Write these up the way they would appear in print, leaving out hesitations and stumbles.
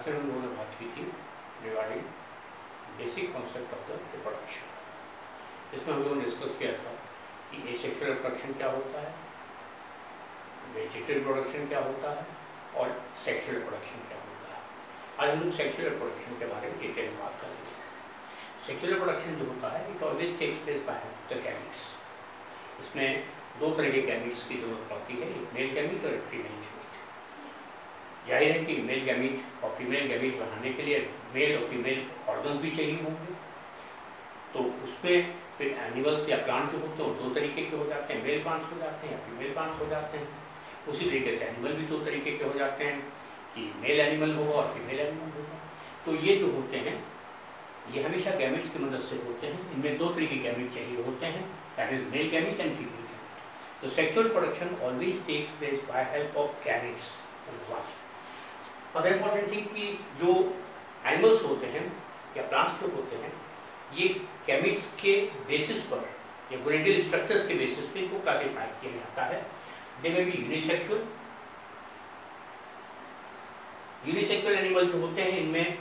में हम लोगों ने बात की थी regarding basic concept of the reproduction. इसमें हम लोगों ने डिस्कस किया था कि एसेक्सुअल रिप्रोडक्शन क्या होता है, वेजिटेटिव रिप्रोडक्शन क्या होता है और सेक्सुअल रिप्रोडक्शन क्या होता है। आज हम लोग सेक्सुअल रिप्रोडक्शन के बारे में डिटेल में बात करेंगे। सेक्सुअल रिप्रोडक्शन जो होता है it always takes place by the gametes. इसमें दो तरह के गैमीट्स की जरूरत पड़ती है, एक मेल गैमीट और एक फीमेल गैमीट। जाहिर है कि मेल गैमीट और फीमेल गैमीट बनाने के लिए मेल और फीमेल ऑर्गन्स भी चाहिए होंगे। तो उसमें फिर एनिमल्स या प्लांट जो होते हैं दो तरीके के हो जाते हैं, मेल प्लांट्स हो जाते हैं या फीमेल प्लांट्स हो जाते हैं। उसी तरीके से एनिमल भी दो तरीके के हो जाते हैं कि मेल एनिमल होगा और फीमेल एनिमल होगा। तो ये जो होते हैं ये हमेशा गैमीट्स की मदद से होते हैं। इनमें दो तरीके के गैमीट चाहिए होते हैं, that is male gamete and female gamete. तो sexual production always takes place by help of gametes. Other important thing कि जो एनिमल्स होते हैं या प्लांट्स जो होते हैं ये गैमीट्स के बेसिस पर या गोनेडल स्ट्रक्चर्स के बेसिस पे इनको क्लासिफाई किया जाता है। दे में भी यूनिसेक्सुअल एनिमल जो होते हैं इनमें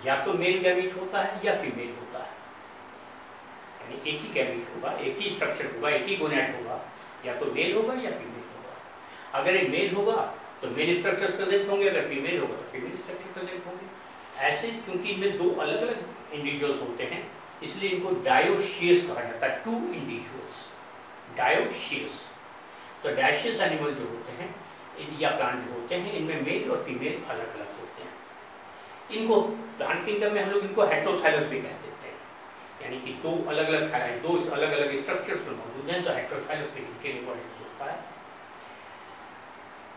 या तो मेल गैमीट होता है या फीमेल होता है, यानी एक ही गैमीट होगा, एक ही स्ट्रक्चर होगा, एक ही गोनेड होगा, या तो मेल होगा या फीमेल होगा। अगर ये मेल होगा तो मेल स्ट्रक्चर्स प्रेजेंट होंगे, अगर फीमेल होगा तो फीमेल स्ट्रक्चर प्रेजेंट होंगे। ऐसे चूंकि इनमें दो अलग अलग इंडिविजुअल्स होते हैं इसलिए इनको डायोशियस कहा जाता है, टू इंडिविजुअल्स, डायोशियस। तो डायोशियस एनिमल जो होते हैं या प्लांट जो होते हैं इनमें मेल और फीमेल अलग अलग होते हैं। इनको प्लांट किंगडम में हम लोग इनको हेटेरोथाइलस भी कह देते हैं, यानी कि दो अलग अलग स्ट्रक्चर्स में मौजूद हैं तो हेटेरोथाइलस भी इनके इंपॉर्टेंस होता है।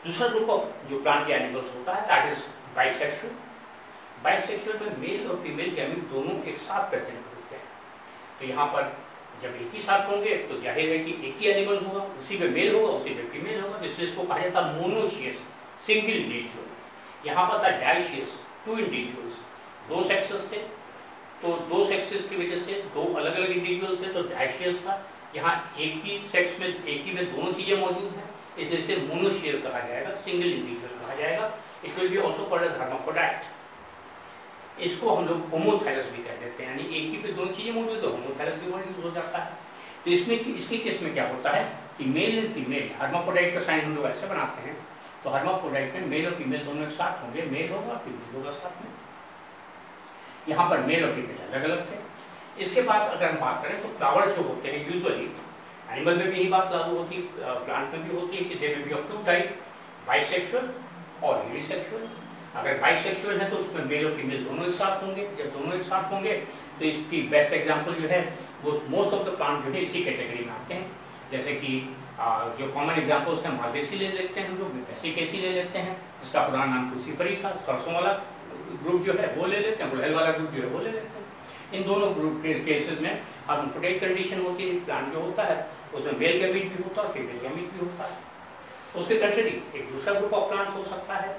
दूसरा ग्रुप ऑफ जो प्लांट के एनिमल्स होता है दैट इज बाइसेक्सुअल। बाइसेक्सुअल में मेल और फीमेल गैमीट दोनों एक साथ प्रेजेंट होते हैं। तो यहाँ पर जब एक ही साथ होंगे तो जाहिर है कि एक ही एनिमल होगा, उसी में मेल होगा उसी में फीमेल होगा, इसलिए इसको कहा जाता है मोनोशियस, सिंगल इंडिविजुअल। यहाँ पर था डायोशियस, टू इंडिविजुअल्स, दो सेक्सेस थे तो दो सेक्सेस की वजह से दो अलग अलग इंडिविजुअल थे तो डायोशियस था। यहाँ एक ही सेक्स में एक ही में दोनों चीजें मौजूद हैं इसलिए इसे मोनोशियर कहा जाएगा, सिंगल इंडिविजुअल कहा जाएगा। It will be also called as hermaphrodite. इसको हम लोग होमोथाइलस भी कह देते हैं, यानी एक ही पे दोनों चीजें मौजूद है, होमोथाइलस भी वर्ड यूज हो जाता है। तो इसमें इसके केस में क्या होता है कि मेल एंड फीमेल, हर्माफ्रोडाइट का साइन हम लोग ऐसे बनाते हैं। तो हर्माफ्रोडाइट में मेल और फीमेल दोनों एक साथ होंगे, मेल होगा फीमेल होगा साथ में। यहाँ पर मेल और फीमेल अलग अलग थे। इसके बाद अगर हम बात करें तो फ्लावर्स जो होते हैं यूजुअली एनिमल में भी यही बात लागू होती है, प्लांट में भी होती है कि they may be of two type, bisexual और यूनिसेक्सुअल। अगर बाइसेक्सुअल है तो उसमें मेल और फीमेल दोनों एक साथ होंगे। जब दोनों एक साथ होंगे तो इसकी बेस्ट एग्जांपल जो है वो मोस्ट ऑफ द प्लांट जो है इसी कैटेगरी में आते हैं। जैसे कि जो कॉमन एग्जांपल्स हैं मालवेसी ले लेते हैं हम लोग, पेसिकेसी ले लेते हैं जिसका पुराना नाम क्रूसीफरी था, सरसों वाला ग्रुप जो है वो ले लेते हैं, गुड़हल वाला ग्रुप जो है वो ले लेते हैं। इन दोनों ग्रुप के केसेस में हर्माफ्रोडाइट कंडीशन होती है। प्लांट जो होता है उसमें मेल गैमीट भी होता है और फीमेल गैमीट भी होता है। उसके कंट्री एक दूसरा ग्रुप ऑफ प्लांट्स हो सकता है।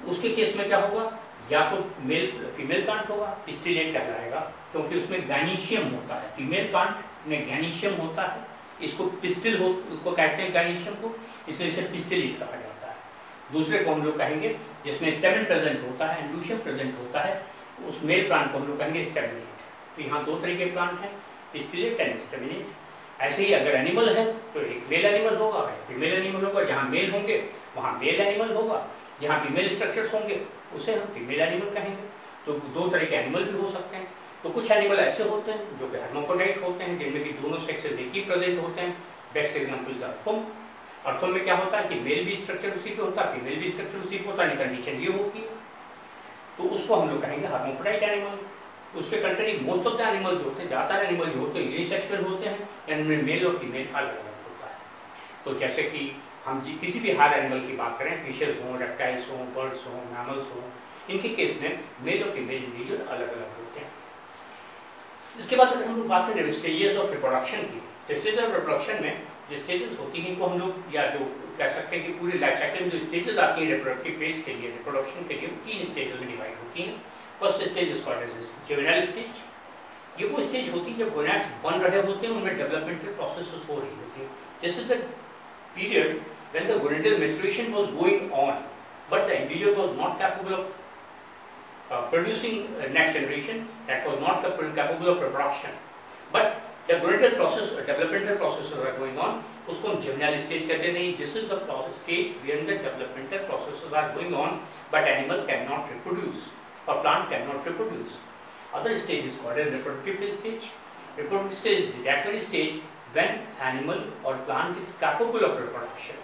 उसके केस में क्या होगा, या तो मेल फीमेल प्लांट होगा, पिस्टिलेट कहलाएगा क्योंकि उसमें गैनीशियम होता है। फीमेल प्लांट में गैनीशियम होता है, इसको पिस्टिल को कहते हैं गैनीशियम को, इसलिए इसे पिस्टिलेट कहा जाता है। दूसरे को हम लोग कहेंगे जिसमें स्टेमन प्रेजेंट होता है, एंड्यूशियम प्रेजेंट होता है, उस मेल प्लांट को हम लोग कहेंगे स्टेमिनेट। तो यहाँ दो तरह के प्लांट हैं, पिस्टिलेट एंड स्टेमिनेट। ऐसे ही अगर एनिमल है तो एक मेल एनिमल होगा, फीमेल एनिमल होगा। जहाँ मेल होंगे वहाँ मेल एनिमल होगा, जहाँ फीमेल स्ट्रक्चर्स होंगे उसे हम फीमेल एनिमल कहेंगे। तो दो तरह के एनिमल भी हो सकते हैं। तो कुछ एनिमल ऐसे होते हैं जो कि हर्माफ्रोडाइट होते हैं जिनमें कि दोनों सेक्सेस एक ही प्रेजेंट होते हैं। Best example is earthworm. Earthworm में क्या होता है कि मेल भी स्ट्रक्चर उसी पे होता है, फीमेल भी स्ट्रक्चर उसी पे होता है, कंडीशन ये होती है तो उसको हम लोग कहेंगे हर्माफ्रोडाइट एनिमल। उसके country most of the animals होते हैं, ज्यादातर एनिमल जो होते हैं यूनिसेक्सुअल होते हैं, इनमें मेल और फीमेल अलग अलग होता है। तो जैसे कि हम किसी भी हार्ड एनिमल की बात करें, फिशेस हों, रेप्टाइल्स हों, बर्ड्स हों, मैमल्स हों, इनके केस में मेल और फीमेल इंडिविजुअल अलग अलग होते हैं। इसके बाद अगर हम लोग बात करें स्टेजेस ऑफ रिप्रोडक्शन की, तो स्टेज ऑफ रिप्रोडक्शन में जो स्टेजेस होती हैं इनको हम लोग या जो कह सकते हैं कि पूरे लाइफ साइकिल में जो स्टेजेस आती हैं रिप्रोडक्टिव फेज के लिए, रिप्रोडक्शन के लिए, तीन स्टेजेस में डिवाइड होती हैं। First stage is called as juvenile stage. ये वो स्टेज होती है जब गोनाड्स बन रहे होते हैं, उनमें डेवलपमेंटल प्रोसेसेस हो रही होती है। This is the period when the gonadal maturation was going on but the individual was not capable of producing next generation that was not capable of reproduction. But the gonadal process, developmental processes are going on. उसको हम germinal stage कहते नहीं. This is the process stage where the developmental processes are going on, but animal cannot reproduce or plant cannot reproduce. Other stage is called a reproductive stage. Reproductive stage is that very stage when animal or plant is capable of reproduction.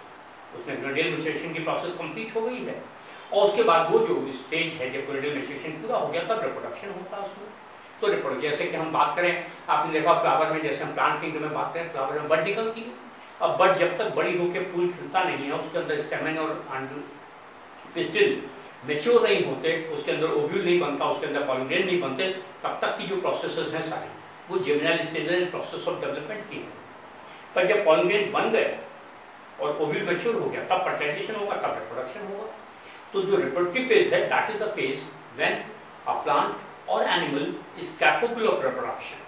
उसमें gonadal maturation की process complete हो गई है और उसके बाद वो जो स्टेज है जब gonadal maturation पूरा हो गया तब रिप्रोडक्शन होता है उसमें. तो रिप्रोडक्शन जैसे कि हम बात करें, आपने देखा फ्लावर में, जैसे हम प्लांट किंगडम में बात करें, फ्लावर में बड निकलती है. अब बड जब तक बड़ी होकर फूल खिलता नहीं है, उसके अंदर स्टेमेन और पिस्टिल मेच्योर नहीं होते, उसके अंदर ओव्यूल नहीं बनता, उसके अंदर पॉलन ग्रेन नहीं बनते, तब तक की जो प्रोसेसेस हैं सारी वो जेमिनल स्टेज है, प्रोसेस ऑफ डेवलपमेंट की है. पर जब पॉलन ग्रेन बन गए और ओव्यूल मैच्योर हो गया तब फर्टिलाइजेशन होगा, तब रिप्रोडक्शन होगा. तो जो रिप्रोडक्टिव फेज है that is the phase when a plant और animal is capable of reproduction.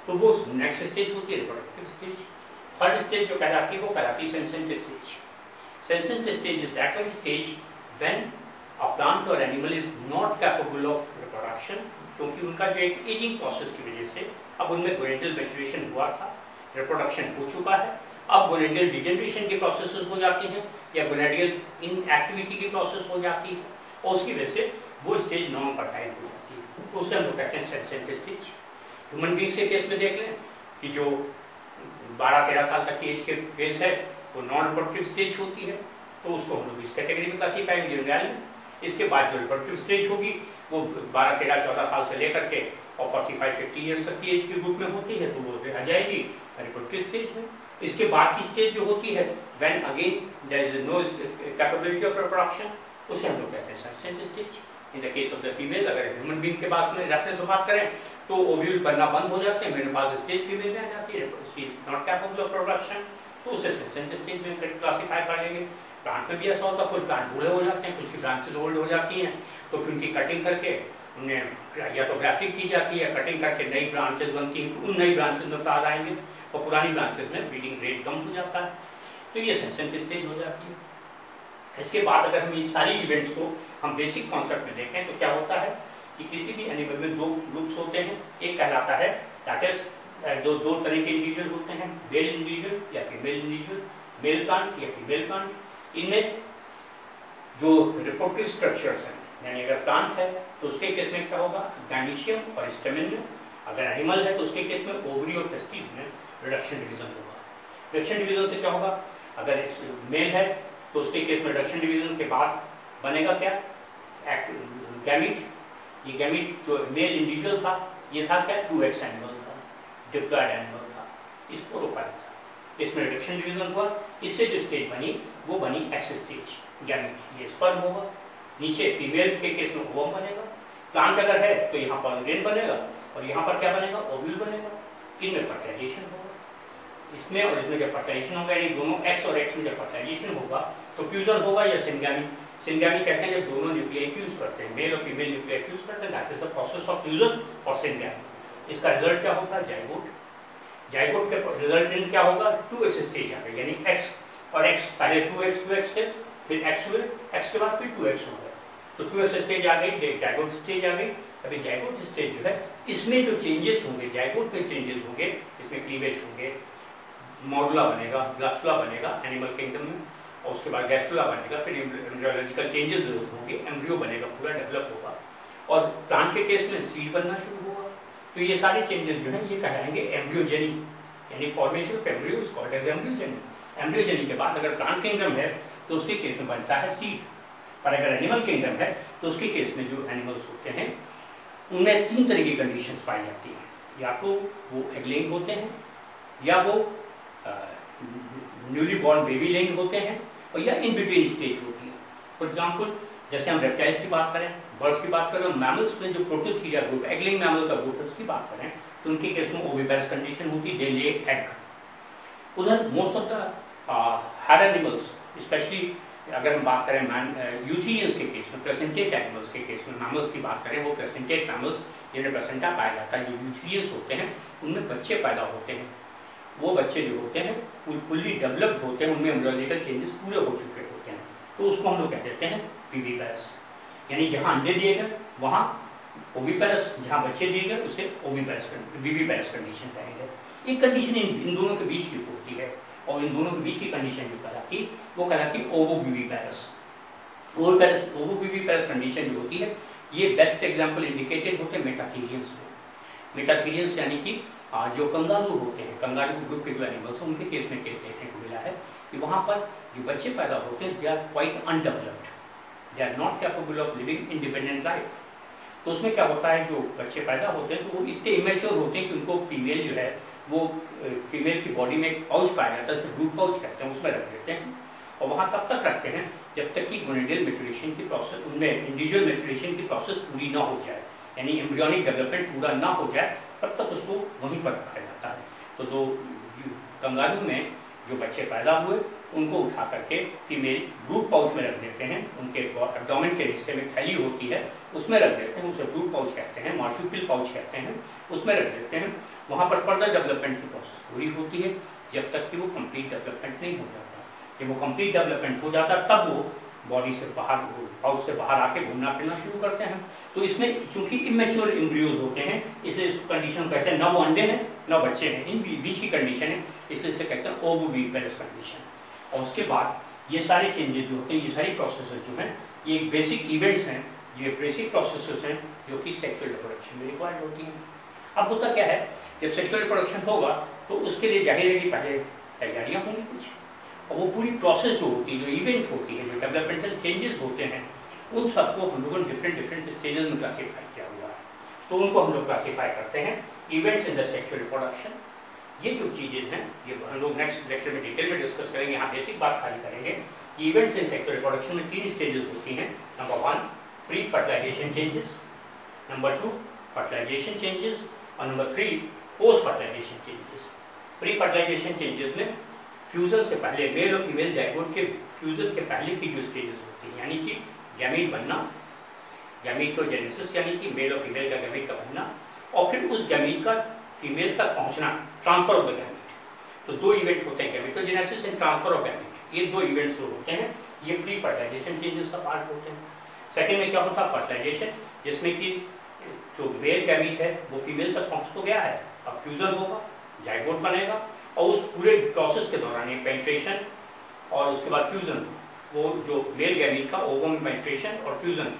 तो वो नेक्स्ट स्टेज होती है रिप्रोडक्टिव स्टेज. थर्ड स्टेज जो कहलाती है वो कहलाती है senescent stage. Senescent stage is that very stage when a plant और animal is not capable of reproduction, क्योंकि उनका जो एक एजिंग प्रोसेस की वजह से अब उनमें गोनेडल मैच्योरेशन हुआ था, रिप्रोडक्शन हो चुका है. अब गोनेडल डिजेनरेशन की प्रोसेसेस हो जाती हैं या गोनेडियल इनएक्टिविटी की प्रोसेस हो जाती है और उसकी वजह से वो स्टेज नॉन फर्टाइल हो जाती है. तो उसे हम लोग कहते हैं सेंसेंट स्टेज. ह्यूमन बीइंग के केस में देख लें कि जो 12-13 साल तक की एज के फेज है वो नॉन रिप्रोडक्टिव स्टेज होती है, तो उसको हम लोग इस कैटेगरी में क्लासीफाई करेंगे. इसके बाद जो रिप्रोडक्टिव स्टेज होगी वो 12-13-14 साल से लेकर के और 45-50 ईयर्स तक की एज के ग्रुप में होती है, तो वो आ जाएगी रिप्रोडक्टिव स्टेज में. इसके बाद की स्टेज जो होती है when again there is no capability of reproduction, उसे हम लोग कहते हैं senescent stage. In the case of the female, अगर ह्यूमन बीइंग के बात में रेफरेंस में बात करें तो ओव्यूल बनना बंद हो जाते हैं, मेनोपॉज स्टेज फीमेल में आ जाती है, she is not capable of reproduction, तो उसे सेंसेंट स्टेज में क्लासीफाई करेंगे. प्लांट में भी ऐसा होता है, कुछ प्लांट बूढ़े हो जाते हैं, कुछ की ब्रांचेस ओल्ड हो जाती हैं, तो फिर उनकी कटिंग करके उन्हें या तो ग्राफ्टिंग की जाती है, कटिंग करके नई ब्रांचेस बनती हैं, उन नई ब्रांचेस में फ्लावर आएंगे और पुरानी ब्रांचेस में ब्रीडिंग रेट कम हो जाता है, तो ये सेंसेंट स्टेज हो जाती है. इसके बाद अगर हम इन सारी इवेंट्स को हम बेसिक कॉन्सेप्ट में देखें तो क्या होता है कि किसी भी एनिमल में दो ग्रुप्स होते हैं. एक कहलाता है दैट इज दो तरह के इंडिविजुअल होते हैं, मेल इंडिविजुअल या फीमेल इंडिविजुअल, मेल प्लांट या फीमेल प्लांट. इनमें जो रिप्रोडक्टिव स्ट्रक्चर्स हैं, यानी अगर प्लांट है तो उसके केस में क्या होगा, गैमीशियम और स्टेमेन में. अगर एनिमल है तो उसके केस में ओवरी और टेस्टिस में रिडक्शन डिवीजन होगा. रिडक्शन डिवीजन से क्या होगा, अगर मेल है तो उसके केस में रिडक्शन डिवीजन के बाद बनेगा क्या, गैमीट. ये गैमीट जो मेल इंडिविजुअल था ये था क्या, 2x एनिमल था, डिप्लॉयड एनिमल था, इस प्रोफाइल था. इसमें रिडक्शन डिवीजन हुआ, इससे जो स्टेज बनी वो बनी एक्स स्टेज, गैमीट. ये स्पर्म होगा. नीचे फीमेल के केस में ओवम बनेगा. प्लांट अगर है तो यहाँ पर ग्रेन बनेगा और यहाँ पर क्या बनेगा, ओव्यूल बनेगा. इनमें फर्टिलाइजेशन होगा. इसमें और इसमें जब फर्टिलाइजेशन होगा, यानी दोनों एक्स और एक्स में जब फर्टिलाइजेशन होगा तो फ्यूजन होगा या सिंगामी. सिंगामी कहते हैं जब दोनों न्यूक्लियाई फ्यूज करते हैं, मेल और फीमेल न्यूक्लियाई फ्यूज करते हैं, that is the process of fusion और सिंगामी. इसका रिजल्ट क्या होता है, जाइगोट. जाइगोट के रिजल्ट क्या होगा, 2x स्टेज आ गई, यानी x और x पहले 2x थे, फिर x हुए, x के बाद फिर 2x हो गए, तो 2x स्टेज आ गई, जाइगोट स्टेज आ गई. अभी जाइगोट स्टेज जो है इसमें जो चेंजेस होंगे, जाइगोट में चेंजेस होंगे, इसमें क्लीवेज होंगे, मॉडुला बनेगा, ब्लास्टुला बनेगा एनिमल किंगडम में, और उसके बाद गैस्ट्रुला बनेगा, फिर एम्ब्रियोलॉजिकल चेंजेस होंगे, एम्ब्रियो बनेगा, पूरा डेवलप होगा, और प्लांट के केस में सीड बनना शुरू होगा. तो ये सारे चेंजेस जो है ये कहलाएंगे एम्ब्रियोजेनी, यानी formation of embryo is called as embryogeny. Embryogeny के बाद अगर प्लांट किंगडम है तो उसके केस में बनता है सीड, पर अगर एनिमल किंगडम है तो उसके केस में जो एनिमल्स होते हैं उनमें 3 तरह की कंडीशंस पाई जाती हैं. या तो वो एग लेइंग होते हैं, या वो न्यूली बॉर्न बेबी लेइंग होते हैं, और या इन बिटवीन स्टेज होती है. फॉर एग्जांपल जैसे हम रेप्टाइल्स की बात करें, बर्ड्स की बात करें, मैमल्स में जो Prototheria group egg laying mammal का ग्रुप है उसकी बात करें तो उनके केस में ओविपेरस कंडीशन होती है, दे ले एग. उधर most of the higher animals, specially अगर हम बात करें यूथेरियंस के केस में, प्लेसेंटेट एनिमल्स के केस में, मैमल्स की बात करें, वो प्लेसेंटेट मैमल्स जिन्हें प्लेसेंटा पाया जाता है, जो यूथेरियंस होते हैं उनमें बच्चे पैदा होते हैं. वो बच्चे जो होते हैं फुल्ली डेवलप्ड होते हैं, उनमें एम्ब्रियोलॉजिकल चेंजेस पूरे हो चुके होते हैं, तो उसको हम लोग कह देते हैं विविपेरस. यानी जहां अंडे दिए गए वहां ओविपेरस, जहां बच्चे दिए गए उसे ओविपेरस विविपेरस कंडीशन कहेंगे। एक कंडीशन इन दोनों के बीच की होती है, और इन दोनों के बीच की कंडीशन जो कहलाती वो कहलाती ओवोविविपेरस। ओवोविविपेरस कंडीशन जो होती है ये बेस्ट एग्जांपल इंडिकेटेड होते हैं मेटाथीरियंस में। मेटाथीरियंस यानी कि जो कंगारू होते हैं, कंगारू ग्रुप के जो एनिमल्स हैं उनके केस में केस देखने को मिला है कि वहां पर जो बच्चे पैदा होते हैं they are quite undeveloped, they are not capable of living independent life. तो उसमें क्या होता है, जो बच्चे पैदा होते हैं तो वो इतने इमेच्योर होते हैं कि उनको फीमेल जो है वो फीमेल की बॉडी में एक पाउच पाया जाता है, जिसे ब्रूड पाउच कहते हैं, उसमें रख देते हैं और वहां तब तक रखते हैं जब तक कि गोनेडियल मैच्योरेशन की प्रोसेस, उनमें इंडिविजुअल मैच्योरेशन की प्रोसेस पूरी ना हो जाए, यानी एम्ब्रियोनिक डेवलपमेंट पूरा ना हो जाए, तब तक उसको वहीं पर रखा जाता है। तो दो कंगारू में जो बच्चे पैदा हुए उनको उठा करके फीमेल ब्रूड पाउच में रख देते हैं, उनके एब्डोमेन के हिस्से में थैली होती है उसमें रख देते हैं, उसे ब्रूड पाउच कहते हैं, मार्सुपियल पाउच कहते हैं, उसमें रख देते हैं। वहां पर फर्दर डेवलपमेंट की प्रोसेस पूरी होती है जब तक कि वो कंप्लीट डेवलपमेंट नहीं हो जाता। जब वो कंप्लीट डेवलपमेंट हो जाता तब वो बॉडी से बाहर, पाउच से बाहर आके घूमना फिरना शुरू करते हैं। तो इसमें चूंकि इमेच्योर एम्ब्रियोज होते हैं इसलिए इस कंडीशन कहते हैं, ना वो अंडे हैं ना बच्चे हैं, इन बीच की कंडीशन है, इसलिए इसे कहते हैं ओवोविविपेरस कंडीशन। और उसके बाद ये सारे चेंजेस जो होते हैं, ये सारी प्रोसेसेस जो हैं, ये बेसिक इवेंट्स हैं, ये बेसिक प्रोसेसेस हैं जो कि सेक्सुअल रिप्रोडक्शन में रिक्वायर्ड होती हैं। अब होता क्या है, जब सेक्सुअल रिप्रोडक्शन होगा तो उसके लिए जाहिर है कि पहले तैयारियां होंगी कुछ, और वो पूरी प्रोसेस जो होती है, जो इवेंट होती है, जो डेवलपमेंटल चेंजेस होते हैं, उन सबको हम लोगों ने डिफरेंट स्टेजेस में क्लासीफाई किया हुआ है। तो उनको हम लोग क्लासीफाई करते हैं events in the sexual reproduction. ये जो चीजें हैं ये हम लोग नेक्स्ट लेक्चर में डिटेल में डिस्कस करेंगे, यहाँ बेसिक बात खाली करेंगे। इवेंट्स इन सेक्सुअल रिप्रोडक्शन में 3 स्टेजेस होती हैं। Number 1 pre fertilization changes, number 2 fertilization changes, और number 3 post fertilization changes. Pre fertilization changes में फ्यूजन से पहले मेल और फीमेल जाइगोट के फ्यूजन के पहले की जो स्टेजेस होती है, यानी कि गैमीट बनना, गैमीटोजेनेसिस यानी कि मेल और फीमेल का गैमीट का बनना, और फिर उस गैमीट का फीमेल तक पहुंचना, ट्रांसफर ऑफ द गैमीट। तो 2 इवेंट होते हैं, गैमीटोजेनेसिस एंड ट्रांसफर ऑफ गैमीट। ये 2 इवेंट्स जो होते हैं ये प्री फर्टिलाइजेशन चेंजेस का पार्ट होते हैं। सेकेंड में क्या होता है, फर्टिलाइजेशन, जिसमें कि जो मेल गैमीट है वो फीमेल तक पहुंच तो गया है, अब फ्यूजन होगा, जाइगोट बनेगा, और उस पूरे प्रोसेस के दौरान ये पेनिट्रेशन और उसके बाद फ्यूजन, वो जो मेल गैमीट का ओवम में पेनिट्रेशन और फ्यूजन,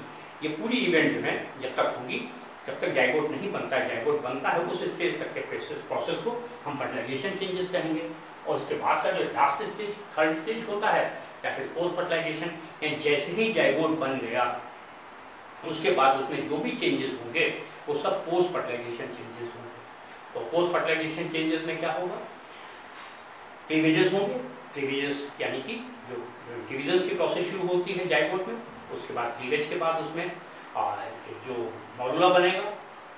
ये पूरी इवेंट जो है जब तक होगी, जब तक जाइगोट नहीं बनता है, जाइगोट बनता है उस स्टेज तक के प्रोसेस को हम फर्टिलाइजेशन चेंजेस कहेंगे। और उसके बाद का जो लास्ट स्टेज, थर्ड स्टेज होता है, दैट इज पोस्ट फर्टिलाइजेशन। जैसे ही जाइगोट बन गया उसके बाद उसमें जो भी चेंजेस होंगे वो सब पोस्ट फर्टिलाइजेशन चेंजेस होंगे। तो पोस्ट फर्टिलाइजेशन चेंजेस में क्या होगा, क्लीवेजेस होंगे। क्लीवेजेस यानी कि जो डिविजन की प्रोसेस शुरू होती है जाइगोट में, उसके बाद क्लीवेज के बाद उसमें जो मॉडुला बनेगा,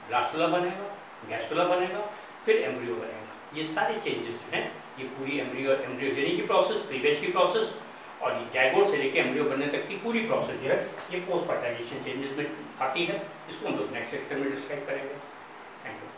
ब्लास्टुला बनेगा, गैस्टुला बनेगा, फिर एम्ब्रियो बनेगा। ये सारे चेंजेस जो हैं ये पूरी एम्ब्रियोजेनी की प्रोसेस, क्लीवेज की प्रोसेस और ये जाइगोट से लेकर एम्ब्रियो बनने तक की पूरी प्रोसेस जो है ये पोस्ट फर्टिलाइजेशन चेंजेस में आती है। इसको हम लोग नेक्स्ट लेक्चर में डिस्क्राइब करेंगे। Thank you.